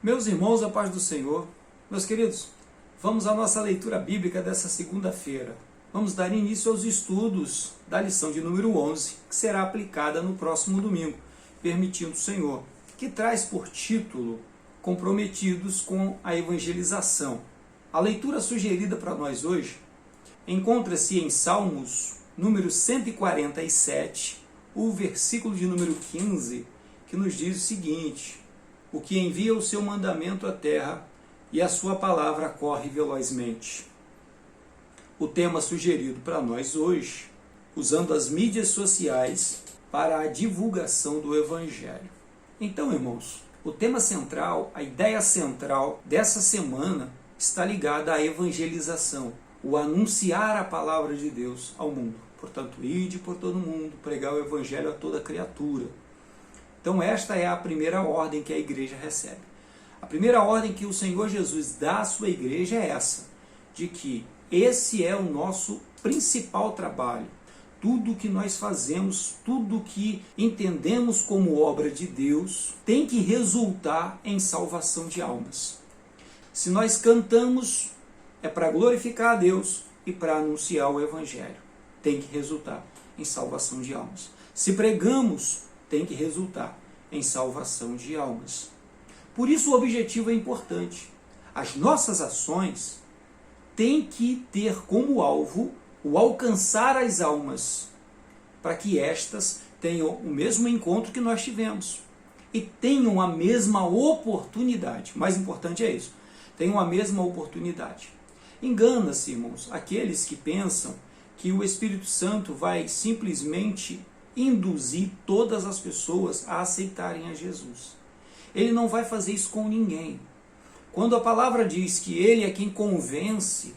Meus irmãos, a paz do Senhor. Meus queridos, vamos à nossa leitura bíblica dessa segunda-feira. Vamos dar início aos estudos da lição de número 11, que será aplicada no próximo domingo, permitindo o Senhor, que traz por título Comprometidos com a Evangelização. A leitura sugerida para nós hoje encontra-se em Salmos número 147, o versículo de número 15, que nos diz o seguinte: o que envia o seu mandamento à terra e a sua palavra corre velozmente. O tema sugerido para nós hoje, usando as mídias sociais para a divulgação do Evangelho. Então, irmãos, o tema central, a ideia central dessa semana está ligada à evangelização, o anunciar a palavra de Deus ao mundo. Portanto, ide por todo mundo, pregar o Evangelho a toda criatura. Então esta é a primeira ordem que a igreja recebe. A primeira ordem que o Senhor Jesus dá à sua igreja é essa, de que esse é o nosso principal trabalho. Tudo que nós fazemos, tudo que entendemos como obra de Deus, tem que resultar em salvação de almas. Se nós cantamos, é para glorificar a Deus e para anunciar o Evangelho. Tem que resultar em salvação de almas. Se pregamos, tem que resultar em salvação de almas. Por isso o objetivo é importante. As nossas ações têm que ter como alvo o alcançar as almas, para que estas tenham o mesmo encontro que nós tivemos e tenham a mesma oportunidade. Mais importante é isso, tenham a mesma oportunidade. Engana-se, irmãos, aqueles que pensam que o Espírito Santo vai simplesmente induzir todas as pessoas a aceitarem a Jesus. Ele não vai fazer isso com ninguém. Quando a palavra diz que ele é quem convence,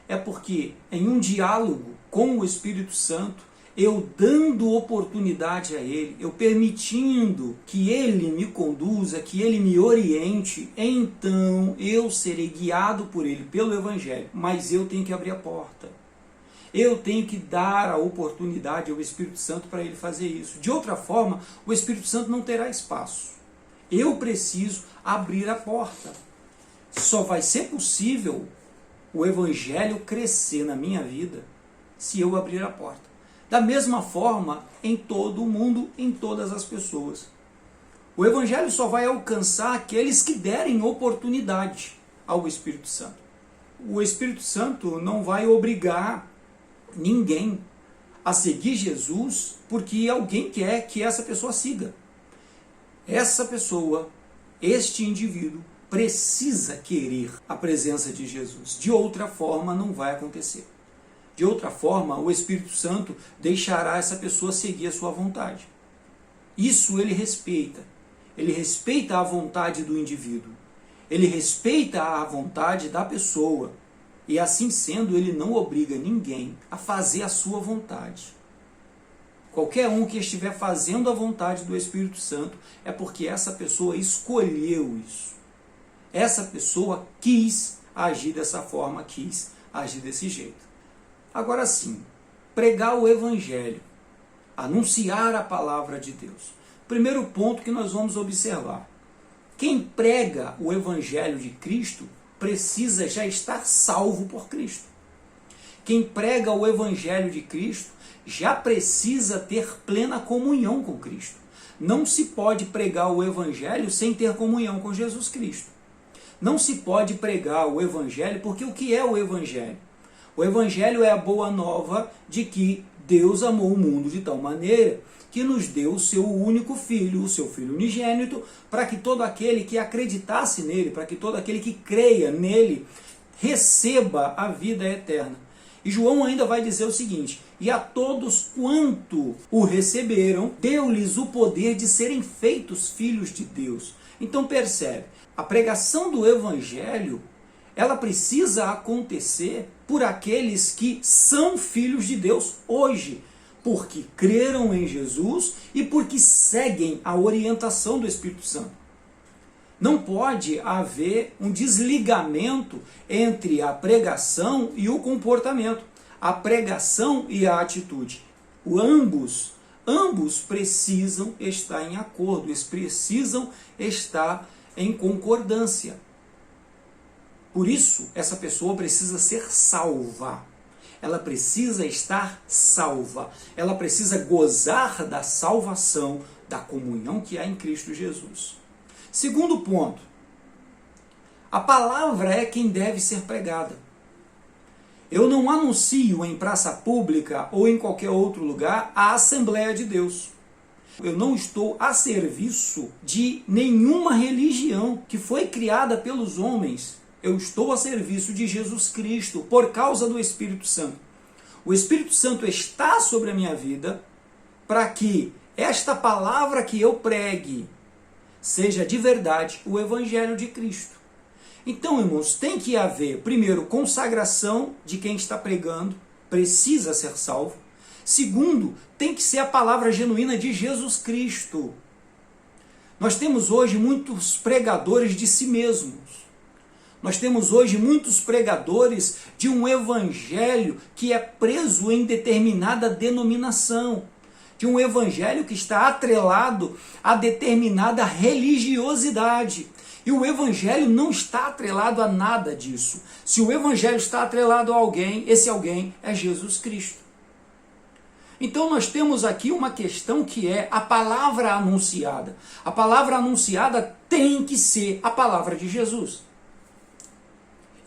é porque em um diálogo com o Espírito Santo, eu dando oportunidade a ele, eu permitindo que ele me conduza, que ele me oriente, então eu serei guiado por ele, pelo Evangelho. Mas eu tenho que abrir a porta. Eu tenho que dar a oportunidade ao Espírito Santo para ele fazer isso. De outra forma, o Espírito Santo não terá espaço. Eu preciso abrir a porta. Só vai ser possível o Evangelho crescer na minha vida se eu abrir a porta. Da mesma forma, em todo o mundo, em todas as pessoas. O Evangelho só vai alcançar aqueles que derem oportunidade ao Espírito Santo. O Espírito Santo não vai obrigar ninguém a seguir Jesus porque alguém quer que essa pessoa siga. Essa pessoa, este indivíduo, precisa querer a presença de Jesus. De outra forma, não vai acontecer. De outra forma, o Espírito Santo deixará essa pessoa seguir a sua vontade. Isso ele respeita. Ele respeita a vontade do indivíduo. Ele respeita a vontade da pessoa. E assim sendo, ele não obriga ninguém a fazer a sua vontade. Qualquer um que estiver fazendo a vontade do Espírito Santo é porque essa pessoa escolheu isso. Essa pessoa quis agir dessa forma, quis agir desse jeito. Agora sim, pregar o Evangelho, anunciar a palavra de Deus. Primeiro ponto que nós vamos observar. Quem prega o Evangelho de Cristo precisa já estar salvo por Cristo. Quem prega o Evangelho de Cristo já precisa ter plena comunhão com Cristo. Não se pode pregar o Evangelho sem ter comunhão com Jesus Cristo. Não se pode pregar o Evangelho, porque o que é o Evangelho? O Evangelho é a boa nova de que Deus amou o mundo de tal maneira que nos deu o seu único filho, o seu filho unigênito, para que todo aquele que acreditasse nele, para que todo aquele que creia nele, receba a vida eterna. E João ainda vai dizer o seguinte: e a todos quanto o receberam, deu-lhes o poder de serem feitos filhos de Deus. Então percebe, a pregação do Evangelho, ela precisa acontecer por aqueles que são filhos de Deus hoje, porque creram em Jesus e porque seguem a orientação do Espírito Santo. Não pode haver um desligamento entre a pregação e o comportamento, a pregação e a atitude. Ambos precisam estar em acordo, eles precisam estar em concordância. Por isso, essa pessoa precisa ser salva. Ela precisa estar salva. Ela precisa gozar da salvação, da comunhão que há em Cristo Jesus. Segundo ponto, a palavra é quem deve ser pregada. Eu não anuncio em praça pública ou em qualquer outro lugar a Assembleia de Deus. Eu não estou a serviço de nenhuma religião que foi criada pelos homens. Eu estou a serviço de Jesus Cristo por causa do Espírito Santo. O Espírito Santo está sobre a minha vida para que esta palavra que eu pregue seja de verdade o Evangelho de Cristo. Então, irmãos, tem que haver, primeiro, consagração de quem está pregando, precisa ser salvo. Segundo, tem que ser a palavra genuína de Jesus Cristo. Nós temos hoje muitos pregadores de si mesmos. Nós temos hoje muitos pregadores de um evangelho que é preso em determinada denominação, de um evangelho que está atrelado a determinada religiosidade. E o evangelho não está atrelado a nada disso. Se o evangelho está atrelado a alguém, esse alguém é Jesus Cristo. Então nós temos aqui uma questão que é a palavra anunciada. A palavra anunciada tem que ser a palavra de Jesus.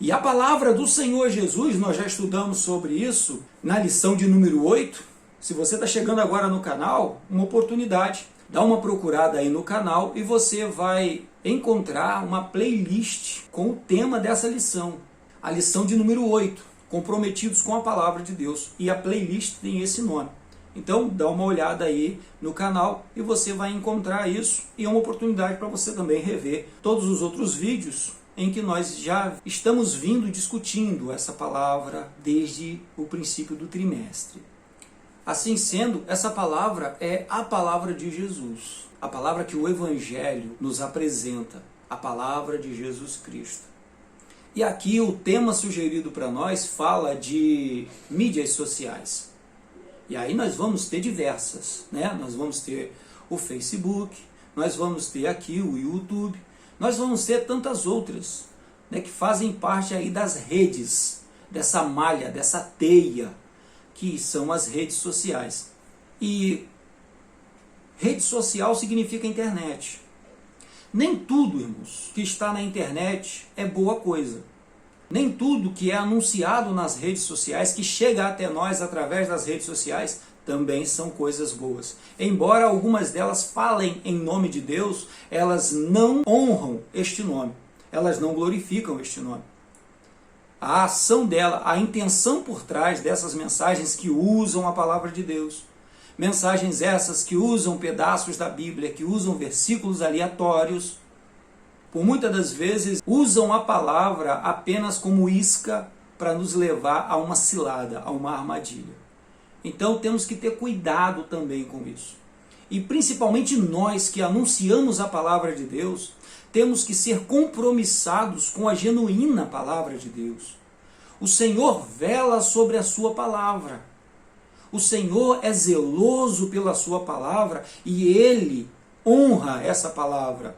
E a palavra do Senhor Jesus, nós já estudamos sobre isso na lição de número 8. Se você está chegando agora no canal, uma oportunidade. Dá uma procurada aí no canal e você vai encontrar uma playlist com o tema dessa lição. A lição de número 8, Comprometidos com a Palavra de Deus. E a playlist tem esse nome. Então dá uma olhada aí no canal e você vai encontrar isso. E é uma oportunidade para você também rever todos os outros vídeos em que nós já estamos vindo discutindo essa palavra desde o princípio do trimestre. Assim sendo, essa palavra é a palavra de Jesus, a palavra que o Evangelho nos apresenta, a palavra de Jesus Cristo. E aqui o tema sugerido para nós fala de mídias sociais. E aí nós vamos ter diversas, né? Nós vamos ter o Facebook, nós vamos ter aqui o YouTube, nós vamos ter tantas outras, né, que fazem parte aí das redes, dessa malha, dessa teia, que são as redes sociais. E rede social significa internet. Nem tudo, irmãos, que está na internet é boa coisa. Nem tudo que é anunciado nas redes sociais, que chega até nós através das redes sociais, também são coisas boas. Embora algumas delas falem em nome de Deus, elas não honram este nome. Elas não glorificam este nome. A ação dela, a intenção por trás dessas mensagens que usam a palavra de Deus, mensagens essas que usam pedaços da Bíblia, que usam versículos aleatórios, por muitas das vezes usam a palavra apenas como isca para nos levar a uma cilada, a uma armadilha. Então temos que ter cuidado também com isso. E principalmente nós que anunciamos a palavra de Deus, temos que ser compromissados com a genuína palavra de Deus. O Senhor vela sobre a sua palavra. O Senhor é zeloso pela sua palavra e Ele honra essa palavra.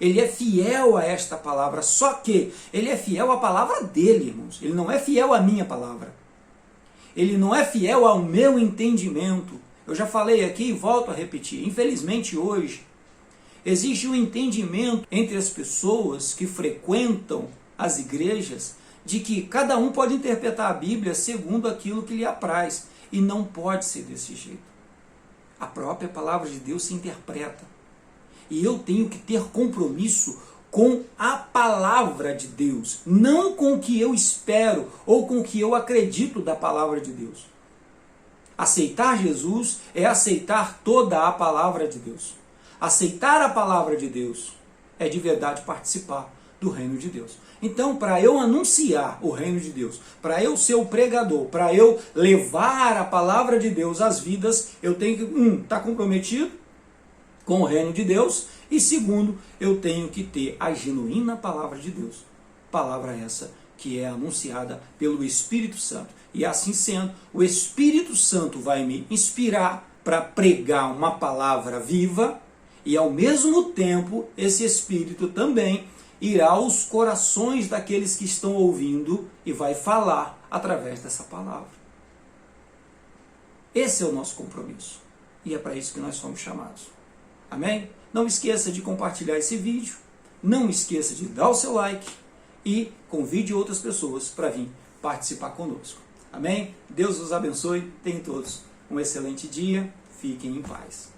Ele é fiel a esta palavra, só que Ele é fiel à palavra dele, irmãos. Ele não é fiel à minha palavra. Ele não é fiel ao meu entendimento. Eu já falei aqui e volto a repetir. Infelizmente hoje, existe um entendimento entre as pessoas que frequentam as igrejas de que cada um pode interpretar a Bíblia segundo aquilo que lhe apraz. E não pode ser desse jeito. A própria palavra de Deus se interpreta. E eu tenho que ter compromisso com a palavra de Deus, não com o que eu espero ou com o que eu acredito da palavra de Deus. Aceitar Jesus é aceitar toda a palavra de Deus. Aceitar a palavra de Deus é de verdade participar do reino de Deus. Então, para eu anunciar o reino de Deus, para eu ser o pregador, para eu levar a palavra de Deus às vidas, eu tenho que, estar comprometido com o reino de Deus, e segundo, eu tenho que ter a genuína palavra de Deus. Palavra essa que é anunciada pelo Espírito Santo. E assim sendo, o Espírito Santo vai me inspirar para pregar uma palavra viva, E ao mesmo tempo, esse Espírito também irá aos corações daqueles que estão ouvindo e vai falar através dessa palavra. Esse é o nosso compromisso. E é para isso que nós fomos chamados. Amém? Não esqueça de compartilhar esse vídeo. Não esqueça de dar o seu like. E convide outras pessoas para vir participar conosco. Amém? Deus os abençoe. Tenham todos um excelente dia. Fiquem em paz.